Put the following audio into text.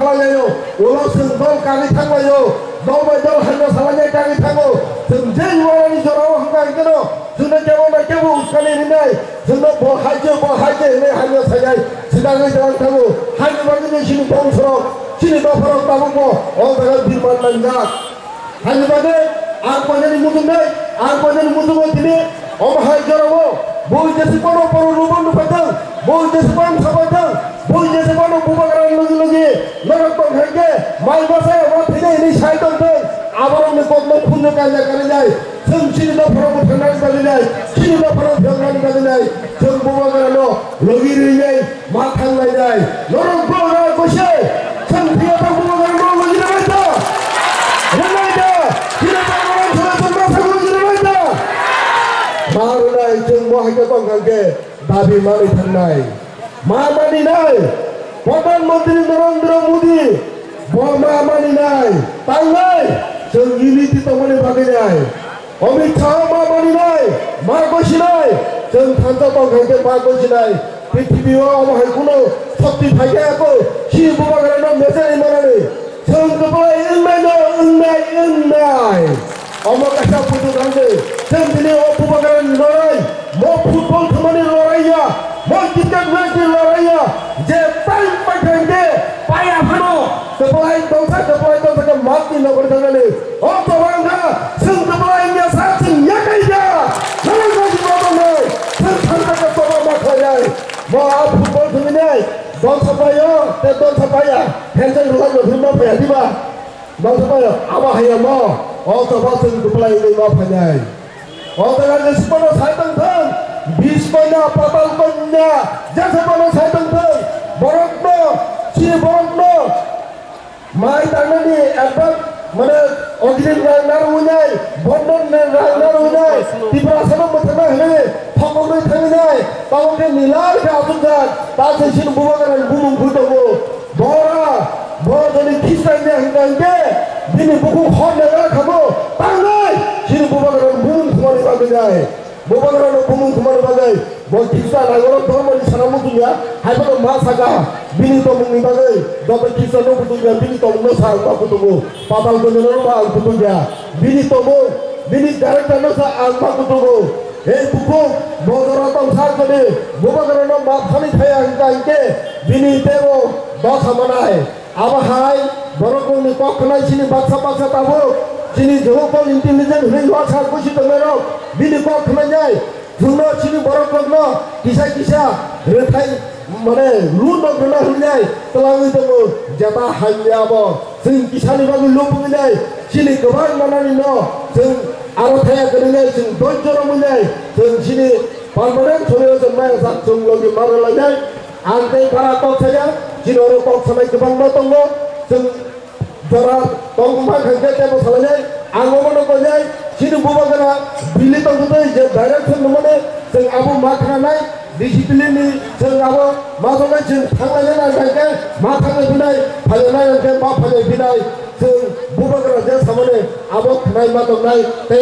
살아요. 올라선 너 가게 타고요. 너만 너 한번 살아야 가게 타고 등재 유원이 저라고 한가하게는 저는 깨보나 깨보 우스카리는데 저는 뭐 하지 내 한번 살아야 지나가지 않다고 한유방이 신이 동처럼 신이 덮어놓고 따보고 어디가 빌만 난다. 한유방에 안권년이 묻은 것들이 어마하게 저라고 뭐 이제 스파로 루번 루파등 뭐 이제 스파로 사바등 뭐 이제 스파로 부바가라는 로기 너랑 또 할게 말바사야 와피네 이 샤이던등 아바람을 꼽는 분노까지 가느냐 성신이 덮어놓고 병난이 가느냐 신이 덮어놓고 병난이 가느냐 정 부바가라노 로기를 위해 마탕나냐 너는 부바가랄 것이 성피가 다 부바가라노 로기를 했다 원나이다 기름방으로 저런 사고로 지르겠다 마루나이 정모하게 건강게 나비만이 탔나이 마만이 나이 प्रधानमंत्री नरेंद्र मोदी महामारी नाय तांगाय जों यूनिटी तमने भागे नाय अमित शाह महामारी नाय मागोशी नाय जों थांजा तंगांगे मागोशी नाय पृथ्वीयाव अमाहाय कुनो शक्ति फायगायाखौ सिबुबागारानो मेसेज मानानै जों गोबाय ओंनाय अमकाशा फुटुगांगे जों दिनै बुबागारानि लड़ाई मो फुटबल खामानि लड़ाइया मो क्रिकेट मैच लड़ाइया जे टाइम पाइथांगे पाया फानो गोबाय दंसा के मातनि नगर थांनानै अ तबांगा जों गोबायनिया साथिं यागायजा नों गासिबो दंनै जों थांजाखौ तबा माखायाय मो फुटबल थुमिनाय दंसापायो ते दंसापाया हेंजों रुलाय रुमा फाया दिबा दंसापायो आबाहाया मो अ तबा जों गोबायनि मा फायनाय अ तगानि सिपनो साइतंथों बिस्पना पातालपन्या जसपनो साइतंथों बरकनो सिनि बरकनो माइ तांनानि एबक माने अग्रिम रांनार उनाय बन्धन रांनार उनाय तिब्रासनो मथना हने फकमै थांनाय तावके निलार के आसुजात तासे सिन बुबागारान बुमुं फुटगो बरा बरदनि खिस्टाइने हंगांगे दिनि बुकु खननागा खाबो तांनाय सिन बुबागारान बुमुं खुमानि बागैनाय बुबागारान बुमुं खुमानि बागै बो खिस्टा नागरो धर्मनि सानामु दुनिया हायबो मा सागा बिनि तमुंनि बागै दबे खिस्टानो बुदुनिया बिनि तमुंनो सा मा बुदुगो पाताल गननो मा बुदुनिया बिनि तमु बिनि डाइरेक्टरनो सा आंमा बुदुगो हे बुकु बदरा तंसा गने बुबागारान मा खानि थाया हंगांगे बिनि देवो दसामनाय आबाहाय बरकनि कखनाय सिनि बासा ताबो सिनि जोखौ इंटेलिजेंट होय वासा कुसि तमेरो बिनि कखनाय जुनो सिनि बरकनो किसा रेथाय माने लुन गना होनाय तलाङै दङ जेता हायाबो जों किसानि बागै लुबैनाय सिनि गोबां मानानि न जों आरथाया गनाय जों दजर मोननाय जों सिनि पार्मानेंट सलियो जोंनाय जों लगे मारलायनाय आंते बारा कखया जिनोरो कखनाय गोबां न दङ जों जरा तंमा खांगे तेबो सालायनाय आंगमनो गनाय सिनि बुबागारा बिलि तंगुदै जे डाइरेक्शन नमने जों आबो माखनाय डिसिप्लिननि जों आबो माजों जों थांलायनाय नायगे मा थांनो बिनाय फायनाय नायगे मा फायनाय बिनाय जों बुबागारा जे सामने आबो खनाय मा दंनाय ते